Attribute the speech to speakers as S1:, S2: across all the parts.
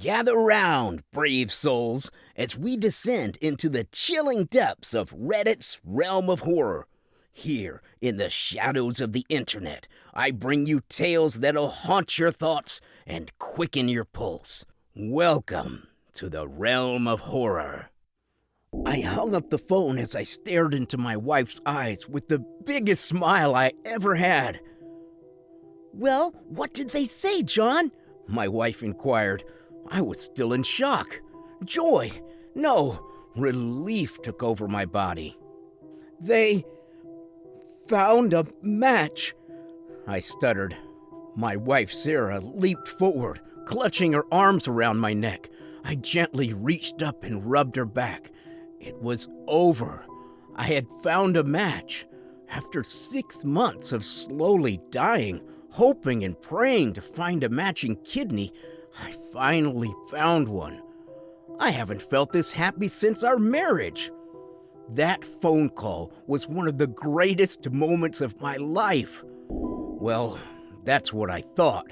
S1: Gather round, brave souls, as we descend into the chilling depths of Reddit's realm of horror. Here, in the shadows of the internet, I bring you tales that'll haunt your thoughts and quicken your pulse. Welcome to the realm of horror. I hung up the phone as I stared into my wife's eyes with the biggest smile I ever had. "Well, what did they say, John?" my wife inquired. I was still in shock. Joy, no, relief took over my body. "They found a match," I stuttered. My wife, Sarah, leaped forward, clutching her arms around my neck. I gently reached up and rubbed her back. It was over. I had found a match. After 6 months of slowly dying, hoping and praying to find a matching kidney, I finally found one. I haven't felt this happy since our marriage. That phone call was one of the greatest moments of my life. Well, that's what I thought.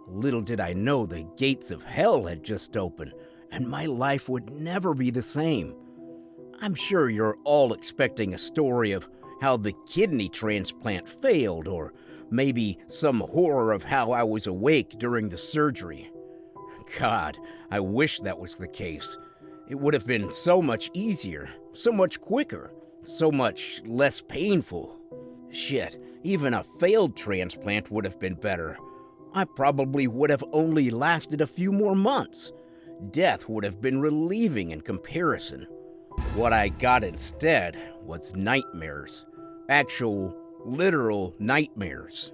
S1: Little did I know the gates of hell had just opened, and my life would never be the same. I'm sure you're all expecting a story of how the kidney transplant failed, or maybe some horror of how I was awake during the surgery. God, I wish that was the case. It would have been so much easier, so much quicker, so much less painful. Shit, even a failed transplant would have been better. I probably would have only lasted a few more months. Death would have been relieving in comparison. What I got instead was nightmares. Actual, literal nightmares.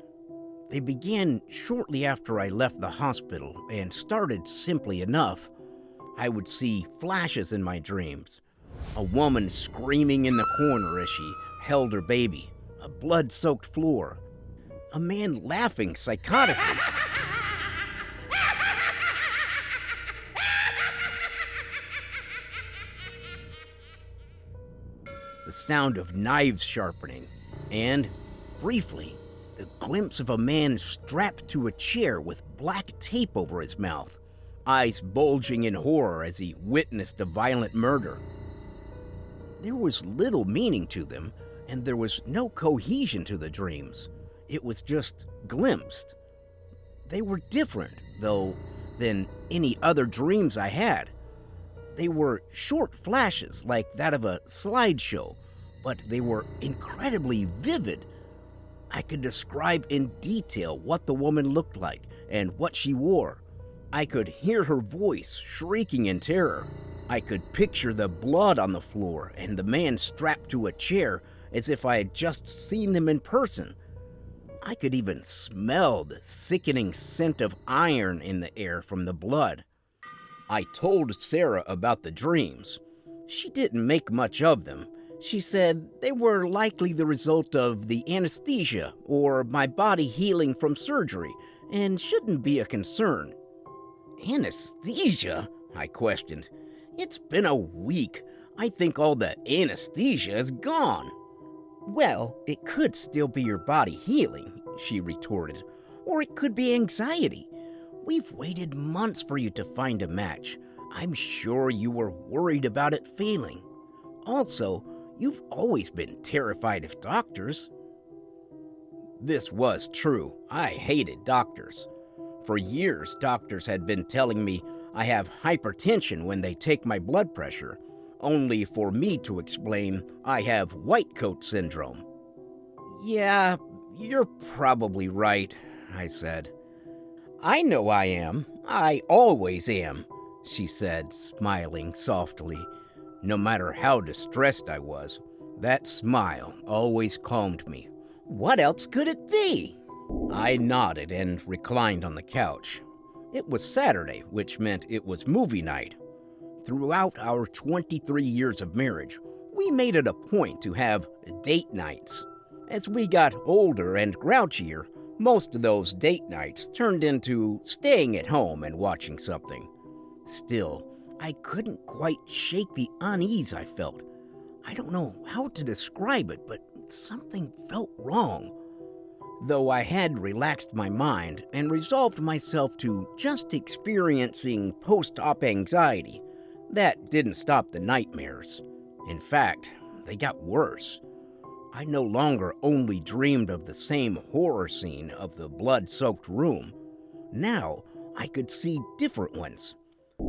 S1: They began shortly after I left the hospital and started simply enough. I would see flashes in my dreams. A woman screaming in the corner as she held her baby. A blood-soaked floor. A man laughing psychotically. The sound of knives sharpening. And, briefly, the glimpse of a man strapped to a chair with black tape over his mouth, eyes bulging in horror as he witnessed a violent murder. There was little meaning to them, and there was no cohesion to the dreams. It was just glimpsed. They were different, though, than any other dreams I had. They were short flashes like that of a slideshow, but they were incredibly vivid. I could describe in detail what the woman looked like and what she wore. I could hear her voice shrieking in terror. I could picture the blood on the floor and the man strapped to a chair as if I had just seen them in person. I could even smell the sickening scent of iron in the air from the blood. I told Sarah about the dreams. She didn't make much of them. She said they were likely the result of the anesthesia or my body healing from surgery and shouldn't be a concern. Anesthesia? I questioned. It's been a week. I think all the anesthesia is gone. Well, it could still be your body healing, she retorted, or it could be anxiety. We've waited months for you to find a match. I'm sure you were worried about it failing. Also, you've always been terrified of doctors. This was true. I hated doctors. For years, doctors had been telling me I have hypertension when they take my blood pressure, only for me to explain I have white coat syndrome. Yeah, you're probably right, I said. I know I am. I always am, she said, smiling softly. No matter how distressed I was, that smile always calmed me. What else could it be? I nodded and reclined on the couch. It was Saturday, which meant it was movie night. Throughout our 23 years of marriage, we made it a point to have date nights. As we got older and grouchier, most of those date nights turned into staying at home and watching something. Still, I couldn't quite shake the unease I felt. I don't know how to describe it, but something felt wrong. though I had relaxed my mind and resolved myself to just experiencing post-op anxiety. That didn't stop the nightmares. In fact, they got worse. I no longer only dreamed of the same horror scene of the blood-soaked room. Now, I could see different ones.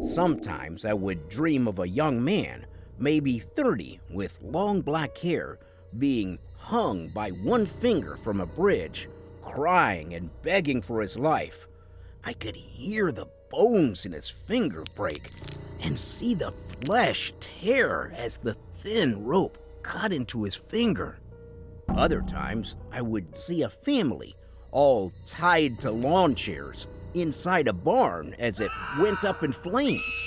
S1: Sometimes I would dream of a young man, maybe 30, with long black hair, being hung by one finger from a bridge, crying and begging for his life. I could hear the bones in his finger break and see the flesh tear as the thin rope cut into his finger. Other times, I would see a family, all tied to lawn chairs, inside a barn as it went up in flames.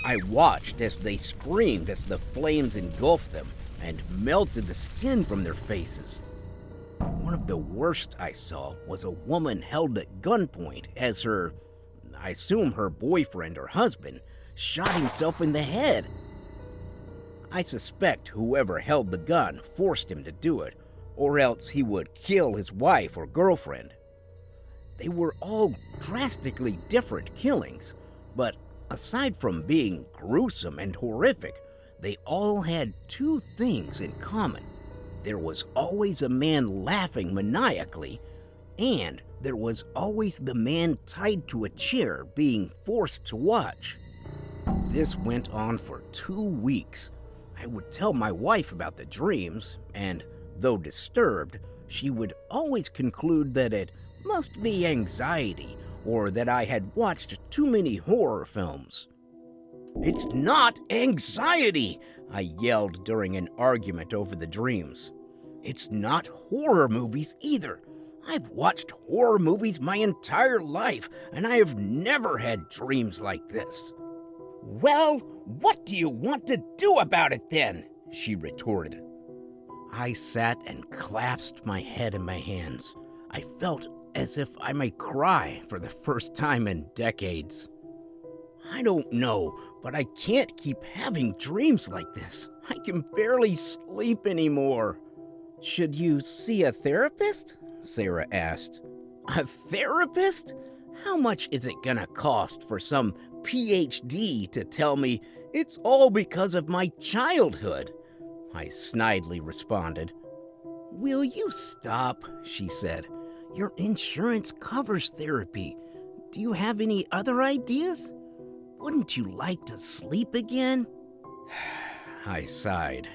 S1: I watched as they screamed as the flames engulfed them and melted the skin from their faces. One of the worst I saw was a woman held at gunpoint as I assume her boyfriend or husband, shot himself in the head. I suspect whoever held the gun forced him to do it, or else he would kill his wife or girlfriend. They were all drastically different killings, but aside from being gruesome and horrific, they all had two things in common. There was always a man laughing maniacally, and there was always the man tied to a chair being forced to watch. This went on for 2 weeks. I would tell my wife about the dreams, and though disturbed, she would always conclude that it must be anxiety or that I had watched too many horror films. "It's not anxiety!" I yelled during an argument over the dreams. "It's not horror movies either. I've watched horror movies my entire life, and I have never had dreams like this." "Well, what do you want to do about it then?" she retorted. I sat and clasped my head in my hands. I felt as if I might cry for the first time in decades. "I don't know, but I can't keep having dreams like this. I can barely sleep anymore." "Should you see a therapist?" Sarah asked. "A therapist? How much is it gonna cost for some PhD to tell me it's all because of my childhood?" I snidely responded. "Will you stop?" she said. "Your insurance covers therapy. Do you have any other ideas? Wouldn't you like to sleep again?" I sighed.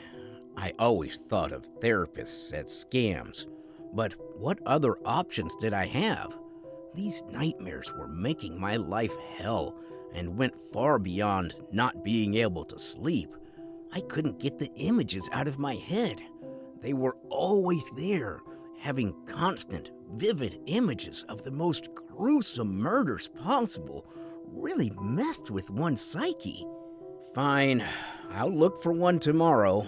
S1: I always thought of therapists as scams, but what other options did I have? These nightmares were making my life hell and went far beyond not being able to sleep. I couldn't get the images out of my head. They were always there, having constant, vivid images of the most gruesome murders possible. Really messed with one's psyche. Fine, I'll look for one tomorrow.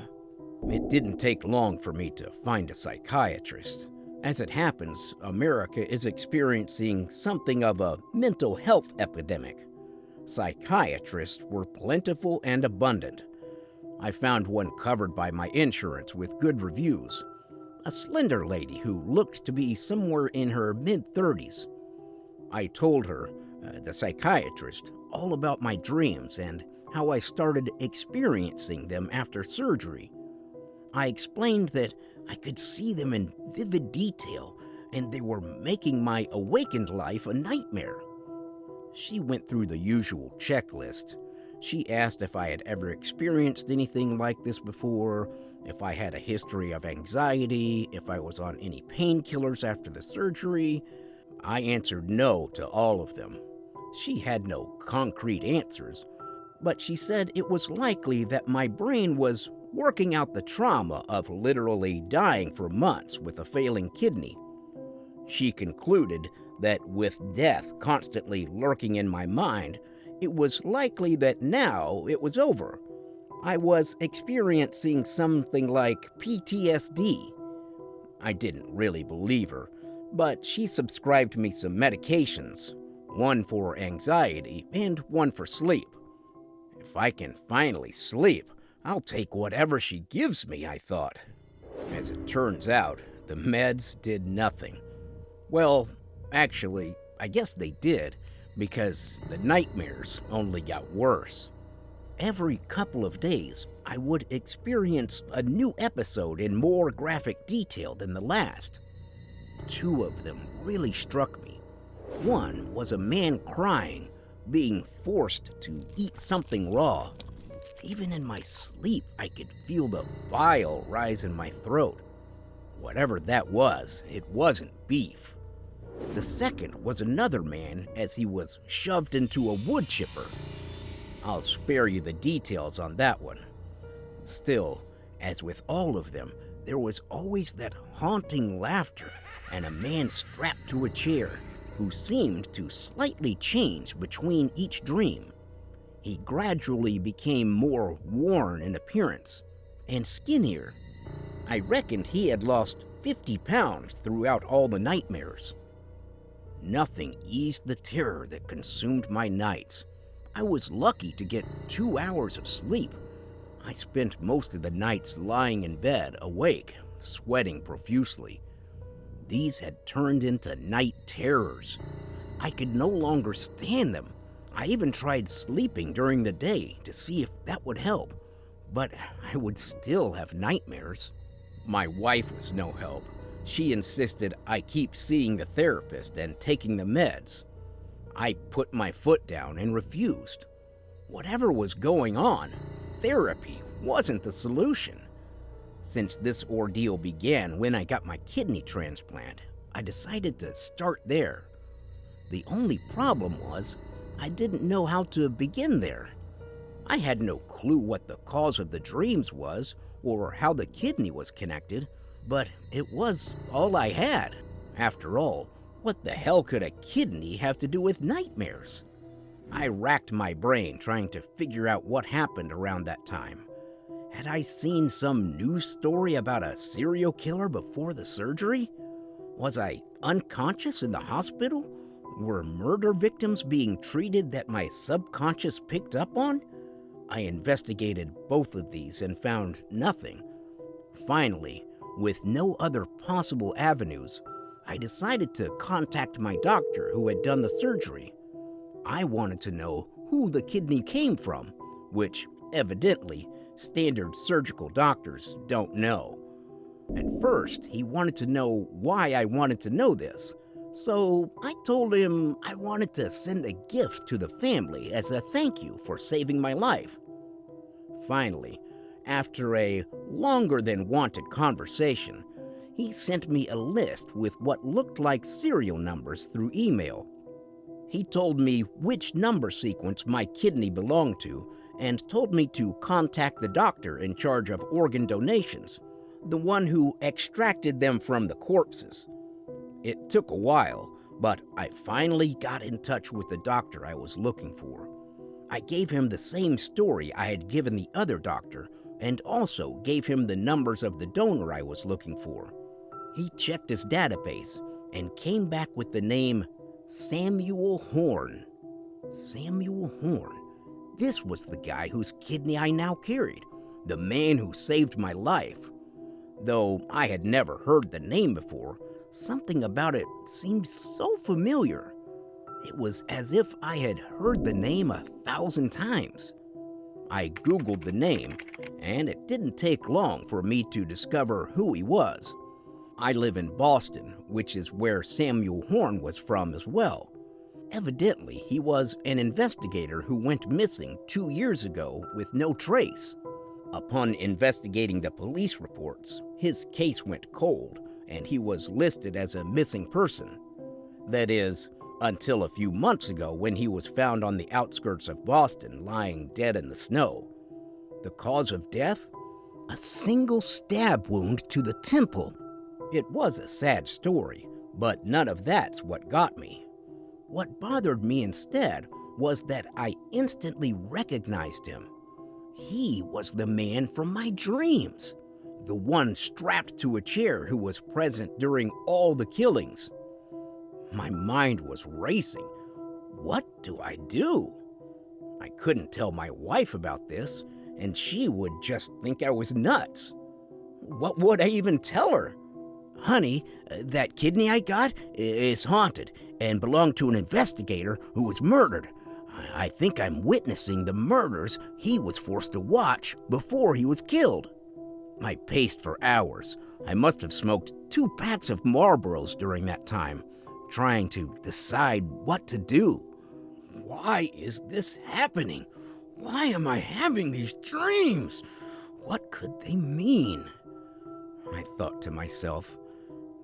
S1: It didn't take long for me to find a psychiatrist. As it happens, America is experiencing something of a mental health epidemic. Psychiatrists were plentiful and abundant. I found one covered by my insurance with good reviews. A slender lady who looked to be somewhere in her mid-30s. I told her, the psychiatrist, all about my dreams and how I started experiencing them after surgery. I explained that I could see them in vivid detail, and they were making my awakened life a nightmare. She went through the usual checklist. She asked if I had ever experienced anything like this before, if I had a history of anxiety, if I was on any painkillers after the surgery. I answered no to all of them. She had no concrete answers, but she said it was likely that my brain was working out the trauma of literally dying for months with a failing kidney. She concluded that with death constantly lurking in my mind, it was likely that now it was over. I was experiencing something like PTSD. I didn't really believe her, but she subscribed me some medications, one for anxiety and one for sleep. If I can finally sleep, I'll take whatever she gives me, I thought. As it turns out, the meds did nothing. Well, actually, I guess they did, because the nightmares only got worse. Every couple of days, I would experience a new episode in more graphic detail than the last. Two of them really struck me. One was a man crying, being forced to eat something raw. Even in my sleep, I could feel the bile rise in my throat. Whatever that was, it wasn't beef. The second was another man as he was shoved into a wood chipper. I'll spare you the details on that one. Still, as with all of them, there was always that haunting laughter and a man strapped to a chair who seemed to slightly change between each dream. He gradually became more worn in appearance and skinnier. I reckoned he had lost 50 pounds throughout all the nightmares. Nothing eased the terror that consumed my nights. I was lucky to get 2 hours of sleep. I spent most of the nights lying in bed, awake, sweating profusely. These had turned into night terrors. I could no longer stand them. I even tried sleeping during the day to see if that would help, but I would still have nightmares. My wife was no help. She insisted I keep seeing the therapist and taking the meds. I put my foot down and refused. Whatever was going on, therapy wasn't the solution. Since this ordeal began when I got my kidney transplant, I decided to start there. The only problem was I didn't know how to begin there. I had no clue what the cause of the dreams was or how the kidney was connected, but it was all I had. After all, what the hell could a kidney have to do with nightmares? I racked my brain trying to figure out what happened around that time. Had I seen some news story about a serial killer before the surgery? Was I unconscious in the hospital? Were murder victims being treated that my subconscious picked up on? I investigated both of these and found nothing. Finally, with no other possible avenues, I decided to contact my doctor who had done the surgery. I wanted to know who the kidney came from, which, evidently, standard surgical doctors don't know. At first, he wanted to know why I wanted to know this, so I told him I wanted to send a gift to the family as a thank you for saving my life. Finally, after a longer than wanted conversation, he sent me a list with what looked like serial numbers through email. He told me which number sequence my kidney belonged to and told me to contact the doctor in charge of organ donations, the one who extracted them from the corpses. It took a while, but I finally got in touch with the doctor I was looking for. I gave him the same story I had given the other doctor and also gave him the numbers of the donor I was looking for. He checked his database and came back with the name Samuel Horn. Samuel Horn. This was the guy whose kidney I now carried, the man who saved my life. Though I had never heard the name before, something about it seemed so familiar. It was as if I had heard the name 1,000 times. I Googled the name, and it didn't take long for me to discover who he was. I live in Boston, which is where Samuel Horn was from as well. Evidently, he was an investigator who went missing 2 years ago with no trace. Upon investigating the police reports, his case went cold, and he was listed as a missing person. That is, until a few months ago when he was found on the outskirts of Boston lying dead in the snow. The cause of death? A single stab wound to the temple. It was a sad story, but none of that's what got me. What bothered me instead was that I instantly recognized him. He was the man from my dreams, the one strapped to a chair who was present during all the killings. My mind was racing. What do I do? I couldn't tell my wife about this, and she would just think I was nuts. What would I even tell her? Honey, that kidney I got is haunted and belonged to an investigator who was murdered. I think I'm witnessing the murders he was forced to watch before he was killed. I paced for hours. I must have smoked 2 packs of Marlboros during that time, trying to decide what to do. Why is this happening? Why am I having these dreams? What could they mean? I thought to myself.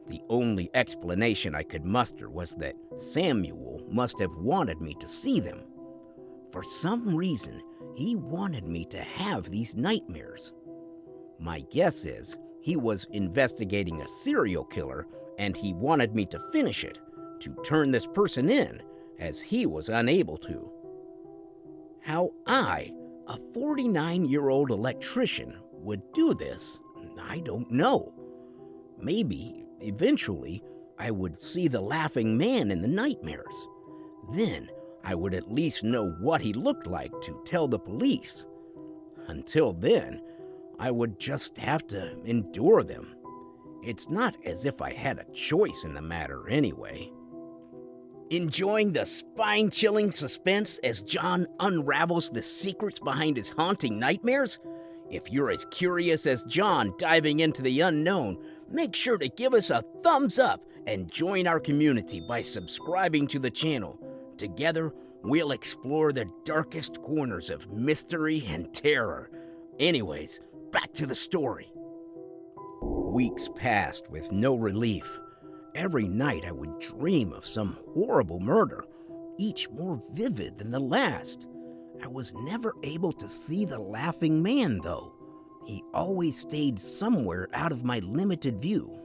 S1: The only explanation I could muster was that Samuel must have wanted me to see them. For some reason, he wanted me to have these nightmares. My guess is he was investigating a serial killer and he wanted me to finish it, to turn this person in, as he was unable to. How I, a 49-year-old electrician, would do this, I don't know. Maybe, eventually, I would see the laughing man in the nightmares. Then, I would at least know what he looked like to tell the police. Until then, I would just have to endure them. It's not as if I had a choice in the matter anyway. Enjoying the spine-chilling suspense as John unravels the secrets behind his haunting nightmares? If you're as curious as John diving into the unknown, make sure to give us a thumbs up and join our community by subscribing to the channel. Together, we'll explore the darkest corners of mystery and terror. Anyways, back to the story. Weeks passed with no relief. Every night I would dream of some horrible murder, each more vivid than the last. I was never able to see the laughing man, though. He always stayed somewhere out of my limited view.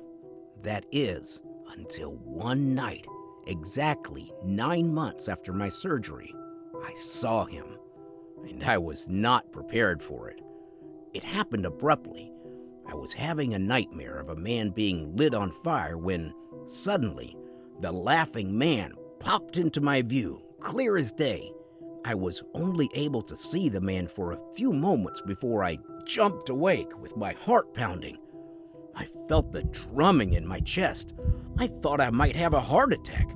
S1: That is, until one night, exactly 9 months after my surgery, I saw him, and I was not prepared for it. It happened abruptly. I was having a nightmare of a man being lit on fire when, suddenly, the laughing man popped into my view, clear as day. I was only able to see the man for a few moments before I jumped awake with my heart pounding. I felt the drumming in my chest. I thought I might have a heart attack.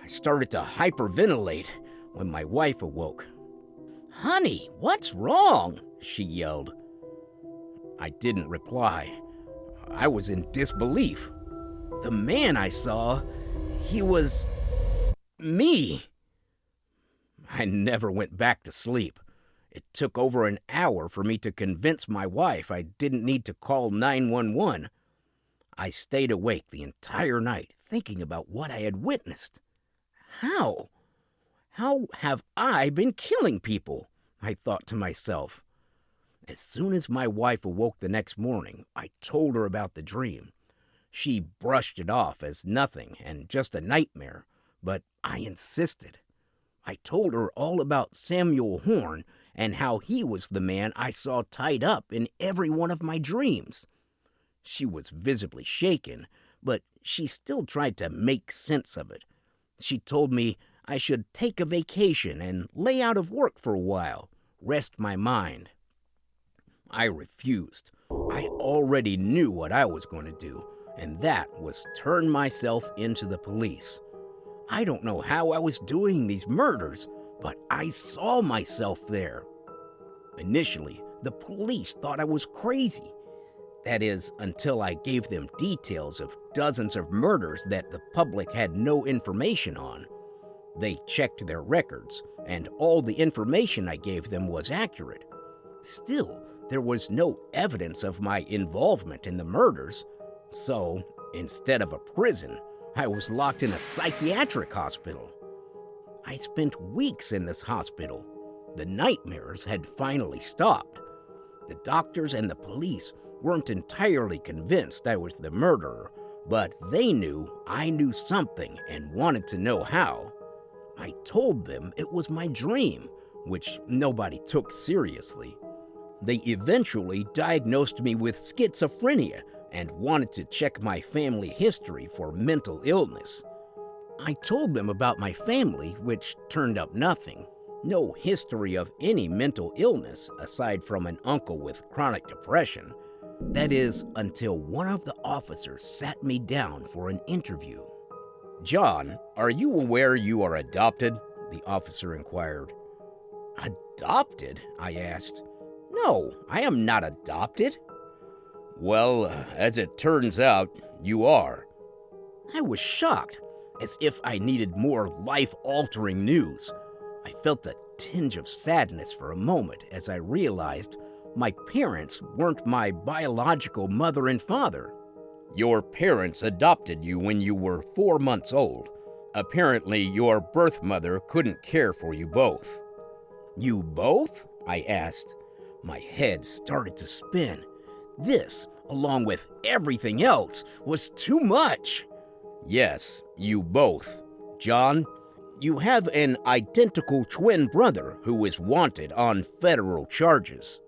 S1: I started to hyperventilate when my wife awoke. "Honey, what's wrong?" she yelled. I didn't reply. I was in disbelief. The man I saw, he was me. I never went back to sleep. It took over an hour for me to convince my wife I didn't need to call 911. I stayed awake the entire night thinking about what I had witnessed. How? How have I been killing people? I thought to myself. As soon as my wife awoke the next morning, I told her about the dream. She brushed it off as nothing and just a nightmare, but I insisted. I told her all about Samuel Horn and how he was the man I saw tied up in every one of my dreams. She was visibly shaken, but she still tried to make sense of it. She told me I should take a vacation and lay out of work for a while, rest my mind. I refused. I already knew what I was going to do, and that was turn myself into the police. I don't know how I was doing these murders, but I saw myself there. Initially, the police thought I was crazy. That is, until I gave them details of dozens of murders that the public had no information on. They checked their records, and all the information I gave them was accurate. Still, there was no evidence of my involvement in the murders, so instead of a prison, I was locked in a psychiatric hospital. I spent weeks in this hospital. The nightmares had finally stopped. The doctors and the police weren't entirely convinced I was the murderer, but they knew I knew something and wanted to know how. I told them it was my dream, which nobody took seriously. They eventually diagnosed me with schizophrenia and wanted to check my family history for mental illness. I told them about my family, which turned up nothing. No history of any mental illness aside from an uncle with chronic depression. That is, until one of the officers sat me down for an interview. "John, are you aware you are adopted?" the officer inquired. "Adopted?" I asked. "No, I am not adopted." "Well, as it turns out, you are." I was shocked, as if I needed more life-altering news. I felt a tinge of sadness for a moment as I realized my parents weren't my biological mother and father. "Your parents adopted you when you were 4 months old. Apparently, your birth mother couldn't care for you both." "You both?" I asked. My head started to spin. This, along with everything else, was too much. "Yes, you both. John, you have an identical twin brother who is wanted on federal charges."